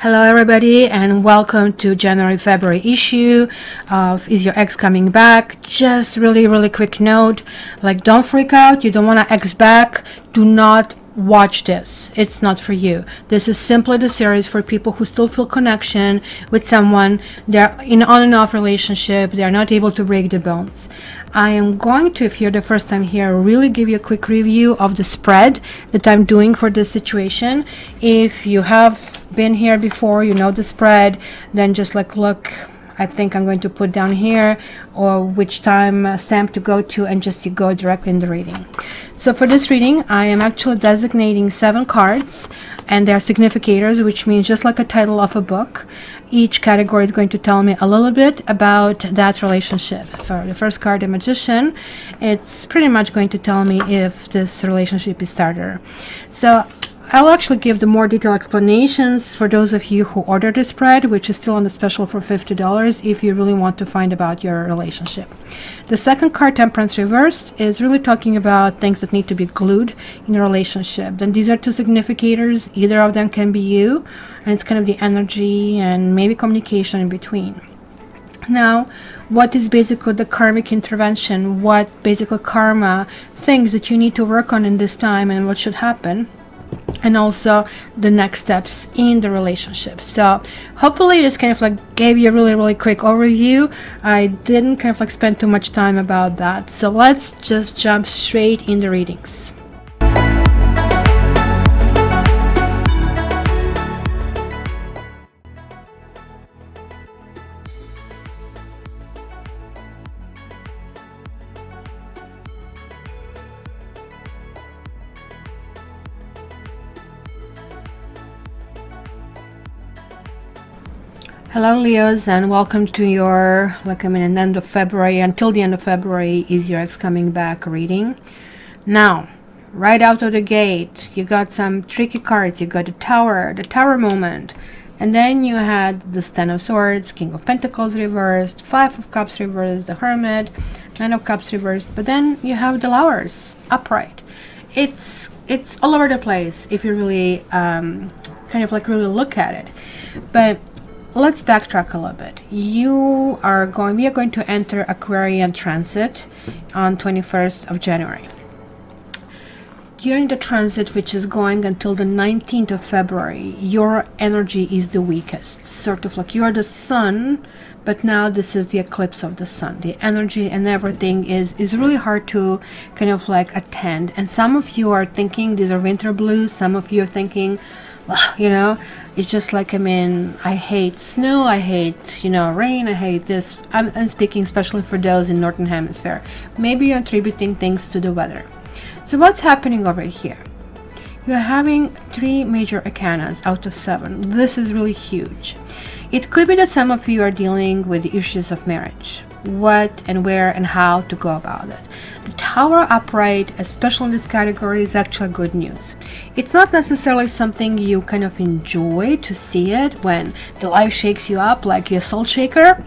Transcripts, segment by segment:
Hello everybody and welcome to January-February issue of Is Your Ex Coming Back? Just really quick note, like, don't freak out. You don't want to ex back. Do not watch this. It's not for you. This is simply the series for people who still feel connection with someone. They're in on and off relationship. They're not able to break the bones. I am going to, if you're the first time here, really give you a quick review of the spread that I'm doing for this situation. If you have been here before, you know the spread, then just like look, I think I'm going to put down here or which time stamp to go to, and just you go directly in the reading. So for this reading I am actually designating 7 cards, and they're significators, which means just like a title of a book, each category is going to tell me a little bit about that relationship. For the first card, the Magician, it's pretty much going to tell me if this relationship is starter. So I'll actually give the more detailed explanations for those of you who ordered the spread, which is still on the special for $50 if you really want to find about your relationship. The second card, Temperance Reversed, is really talking about things that need to be glued in a relationship. Then these are 2 significators. Either of them can be you, and it's kind of the energy and maybe communication in between. Now, what is basically the karmic intervention? What basically karma things that you need to work on in this time, and what should happen? And also the next steps in the relationship. So hopefully this kind of like gave you a really quick overview. I didn't kind of like spend too much time about that, so let's just jump straight in the readings. Hello Leos, and welcome to your, like, an end of February, until the end of February, Is Your Ex Coming Back reading. Now, right out of the gate, you got some tricky cards. You got the Tower moment, and then you had the Ten of Swords, King of Pentacles reversed, 5 of Cups reversed, the Hermit, 9 of Cups reversed, but then you have the Lovers upright. It's all over the place if you really kind of like really look at it. But let's backtrack a little bit. We are going to enter Aquarian transit on 21st of January. During the transit, which is going until the 19th of February, your energy is the weakest. Sort of like you're the sun, but now this is the eclipse of the sun. The energy and everything is really hard to kind of like attend. And some of you are thinking these are winter blues. Some of you are thinking, well, you know, it's just like, I mean, I hate snow, I hate, you know, rain, I hate this. I'm speaking especially for those in Northern Hemisphere. Maybe you're attributing things to the weather. So what's happening over here? You're having 3 major arcanas out of 7. This is really huge. It could be that some of you are dealing with the issues of marriage. What and where and how to go about it. The Tower upright, especially in this category, is actually good news. It's not necessarily something you kind of enjoy to see it when the life shakes you up like you're a salt shaker,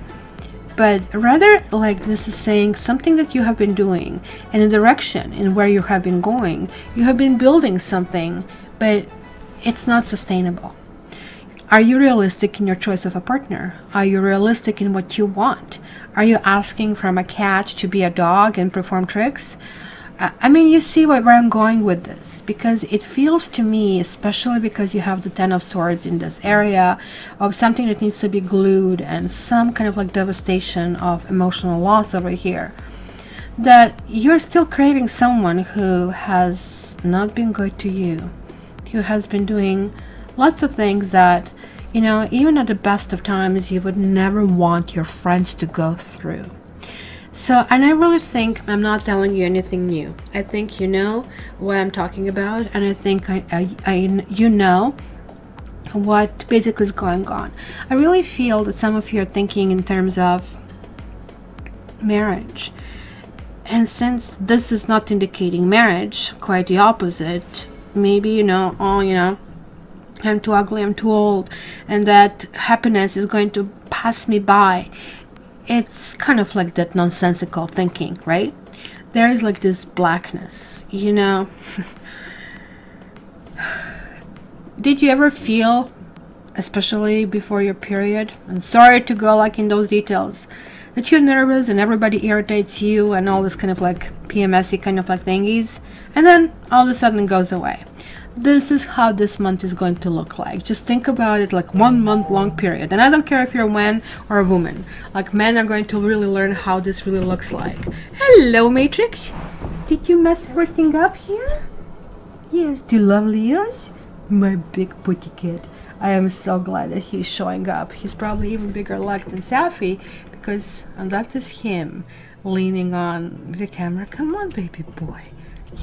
but rather like this is saying something that you have been doing and the direction in where you have been going. You have been building something, but it's not sustainable. Are you realistic in your choice of a partner? Are you realistic in what you want? Are you asking from a cat to be a dog and perform tricks? I mean, you see where I'm going with this, because it feels to me, especially because you have the 10 of Swords in this area of something that needs to be glued and some kind of like devastation of emotional loss over here, that you're still craving someone who has not been good to you, who has been doing lots of things that, you know, even at the best of times, you would never want your friends to go through. So, and I really think I'm not telling you anything new. I think you know what I'm talking about, and I think you know what basically is going on. I really feel that some of you are thinking in terms of marriage. And since this is not indicating marriage, quite the opposite, maybe, you know, oh, you know, I'm too ugly, I'm too old, and that happiness is going to pass me by. It's kind of like that nonsensical thinking, right? There is like this blackness, you know. Did you ever feel especially before your period. And sorry to go like in those details, that you're nervous and everybody irritates you and all this kind of like PMSy kind of like thingies, and then all of a sudden it goes away. This is how this month is going to look like. Just think about it like 1 month long period. And I don't care if you're a man or a woman. Like, men are going to really learn how this really looks like. Hello, Matrix. Did you mess everything up here? Yes, do you love Leos? My big putty kid. I am so glad that he's showing up. He's probably even bigger luck than Safi, because that is him leaning on the camera. Come on, baby boy.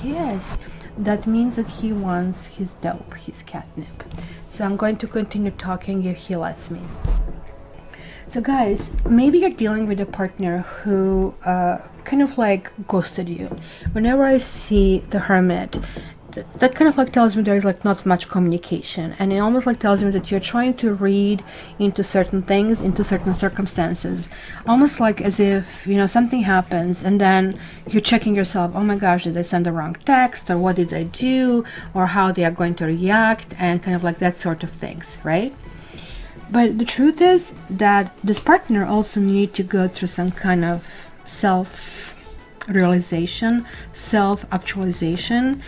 Yes, that means that he wants his dope, his catnip. So I'm going to continue talking if he lets me. So guys, maybe you're dealing with a partner who kind of like ghosted you. Whenever I see the Hermit, that kind of like tells me there's like not much communication, and it almost like tells me that you're trying to read into certain things, into certain circumstances, almost like as if, you know, something happens and then you're checking yourself, oh my gosh, did I send the wrong text, or what did I do, or how they are going to react, and kind of like that sort of things, right? But the truth is that this partner also needs to go through some kind of self-realization, self-actualization.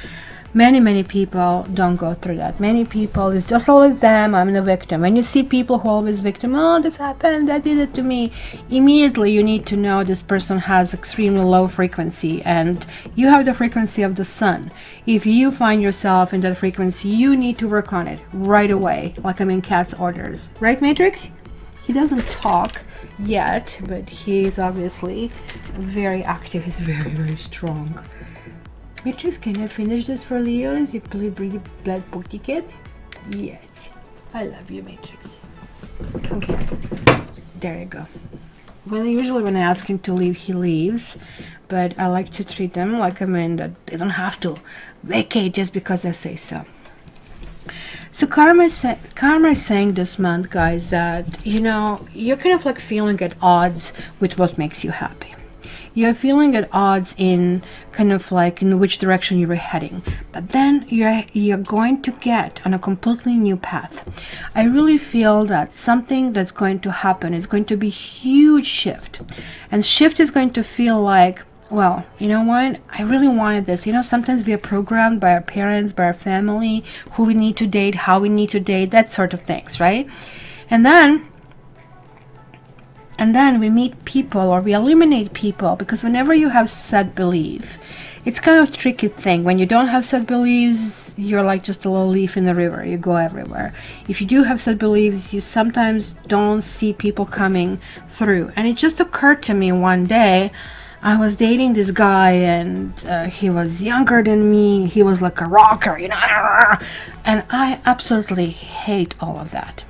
Many people don't go through that. Many people, it's just always them, I'm the victim. When you see people who are always victim, oh, this happened, that did it to me, immediately you need to know this person has extremely low frequency, and you have the frequency of the sun. If you find yourself in that frequency, you need to work on it right away, like I'm in Cat's orders. Right, Matrix? He doesn't talk yet, but he is obviously very active. He's very strong. Matrix, can I finish this for Leos? You play pretty blood pokey kid? Yes. I love you, Matrix. Okay. There you go. Well, usually when I ask him to leave, he leaves. But I like to treat them like, I mean, that they don't have to vacate just because I say so. So Karma is saying this month, guys, that, you know, you're kind of like feeling at odds with what makes you happy. You're feeling at odds in kind of like in which direction you were heading, but then you're going to get on a completely new path. I really feel that something that's going to happen is going to be huge shift, and shift is going to feel like, well, you know what, I really wanted this. You know, sometimes we are programmed by our parents, by our family, who we need to date, how we need to date, that sort of things, right? And then we meet people, or we eliminate people, because whenever you have set belief, it's kind of a tricky thing. When you don't have set beliefs, you're like just a little leaf in the river. You go everywhere. If you do have set beliefs, you sometimes don't see people coming through. And it just occurred to me one day, I was dating this guy, and he was younger than me. He was like a rocker, you know, and I absolutely hate all of that.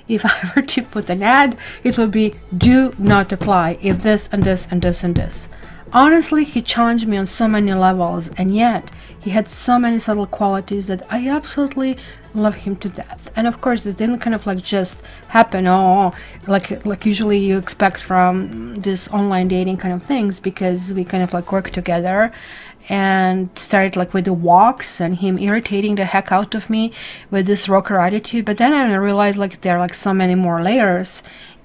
If I were to put an ad, it would be, do not apply if this and this and this and this. Honestly, he challenged me on so many levels, and yet he had so many subtle qualities that I absolutely love him to death. And of course, this didn't kind of like just happen, oh, like usually you expect from this online dating kind of things, because we kind of like work together and started like with the walks and him irritating the heck out of me with this rocker attitude. But then I realized like there are like so many more layers,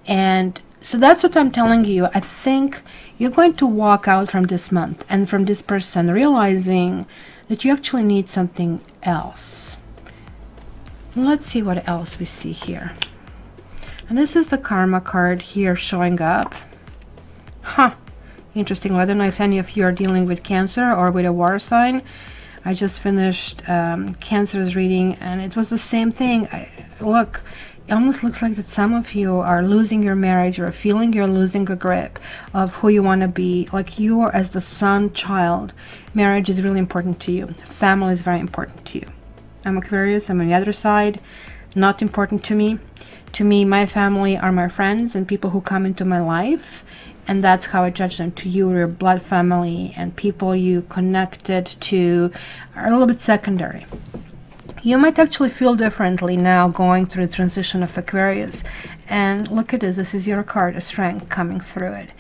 and so that's what I'm telling you. I think you're going to walk out from this month and from this person realizing that you actually need something else. Let's see what else we see here. And this is the Karma card here showing up. Huh. Interesting. I don't know if any of you are dealing with Cancer or with a water sign. I just finished Cancer's reading, and it was the same thing. Look, it almost looks like that some of you are losing your marriage, or feeling you're losing a grip of who you want to be. Like, you are as the sun child. Marriage is really important to you. Family is very important to you. I'm Aquarius. I'm on the other side. Not important to me. To me, my family are my friends and people who come into my life. And that's how I judge them. To you, your blood family and people you connected to are a little bit secondary. You might actually feel differently now going through the transition of Aquarius. And look at this. This is your card, a strength coming through it.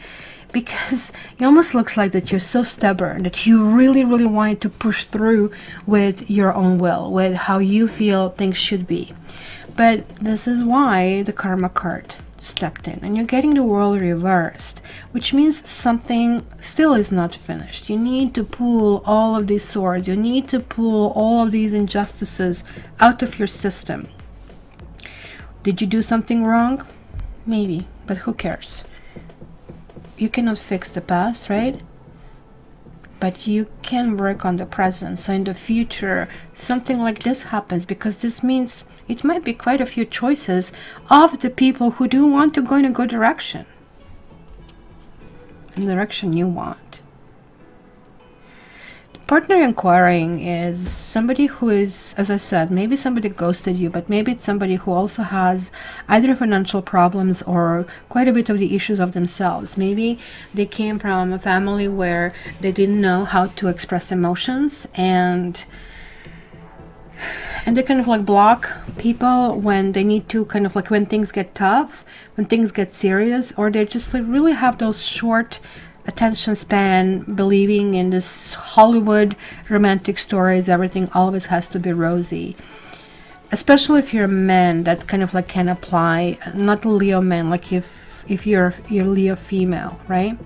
Because it almost looks like that you're so stubborn, that you really wanted to push through with your own will, with how you feel things should be. But this is why the karma card stepped in, and you're getting the world reversed, which means something still is not finished. You need to pull all of these swords. You need to pull all of these injustices out of your system. Did you do something wrong? Maybe, but who cares? You cannot fix the past, right? But you can work on the present. So in the future, something like this happens, because this means it might be quite a few choices of the people who do want to go in a good direction, in the direction you want. The partner inquiring is somebody who is, as I said, maybe somebody ghosted you, but maybe it's somebody who also has either financial problems or quite a bit of the issues of themselves. Maybe they came from a family where they didn't know how to express emotions, and they kind of like block people when they need to, kind of like when things get tough, when things get serious, or they just like really have those short attention span, believing in this Hollywood romantic stories, everything always has to be rosy. Especially if you're a man, that kind of like can apply, not a Leo man, like if you're Leo female, right?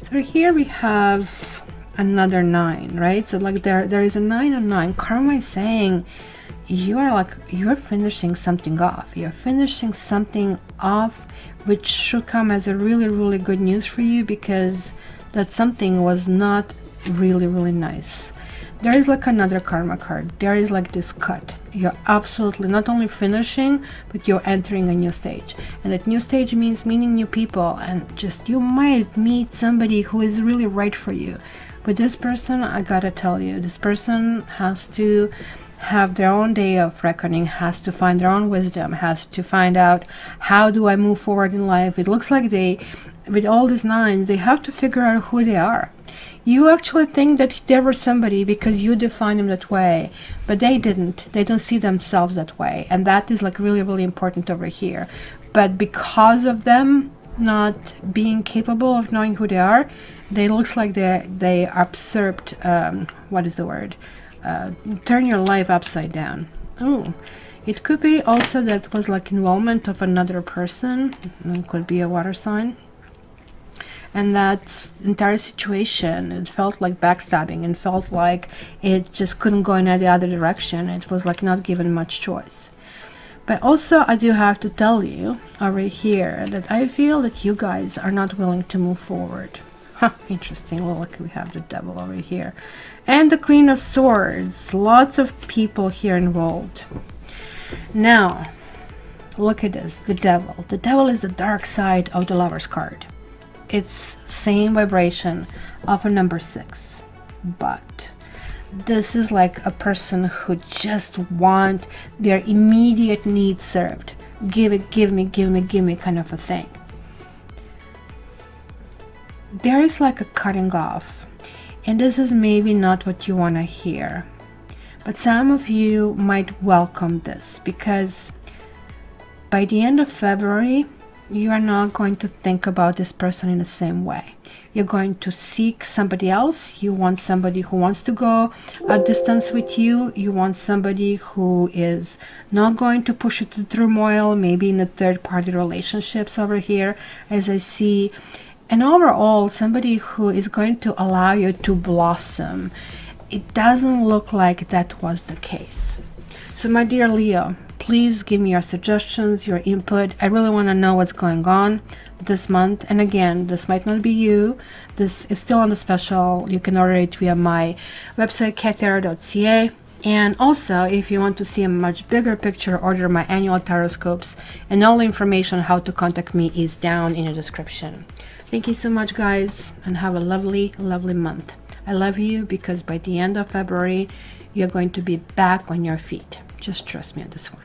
So here we have another 9, right? So like there is a 9 and 9. Karma is saying you're finishing something off. You're finishing something off, which should come as a really, really good news for you, because that something was not really, really nice. There is like another karma card. There is like this cut. You're absolutely not only finishing, but you're entering a new stage. And that new stage means meeting new people, and just you might meet somebody who is really right for you. But this person, I gotta tell you, this person has to have their own day of reckoning, has to find their own wisdom, has to find out, how do I move forward in life? It looks like they, with all these 9s, they have to figure out who they are. You actually think that they were somebody because you define them that way, but they didn't. They don't see themselves that way, and that is like really, really important over here. But because of them not being capable of knowing who they are, they looks like they usurped, what is the word? Turn your life upside down. Oh, it could be also that was like involvement of another person. It could be a water sign, and that entire situation, it felt like backstabbing, and felt like it just couldn't go in any other direction. It was like not given much choice. But also I do have to tell you over here that I feel that you guys are not willing to move forward. Huh, interesting. Well, look, we have the devil over here. And the Queen of Swords. Lots of people here involved. Now, look at this. The devil. The devil is the dark side of the Lover's card. It's same vibration of a number 6. But this is like a person who just want their immediate needs served. Give it, give me, give me, give me kind of a thing. There is like a cutting off, and this is maybe not what you want to hear, but some of you might welcome this, because by the end of February you are not going to think about this person in the same way. You're going to seek somebody else. You want somebody who wants to go a distance with you. You want somebody who is not going to push you to turmoil, maybe in the third-party relationships over here, as I see. And overall, somebody who is going to allow you to blossom. It doesn't look like that was the case. So my dear Leo, please give me your suggestions, your input. I really want to know what's going on this month. And again, this might not be you. This is still on the special. You can order it via my website, katera.ca. And also, if you want to see a much bigger picture, order my annual taroscopes, and all the information on how to contact me is down in the description. Thank you so much, guys, and have a lovely, lovely month. I love you, because by the end of February, you're going to be back on your feet. Just trust me on this one.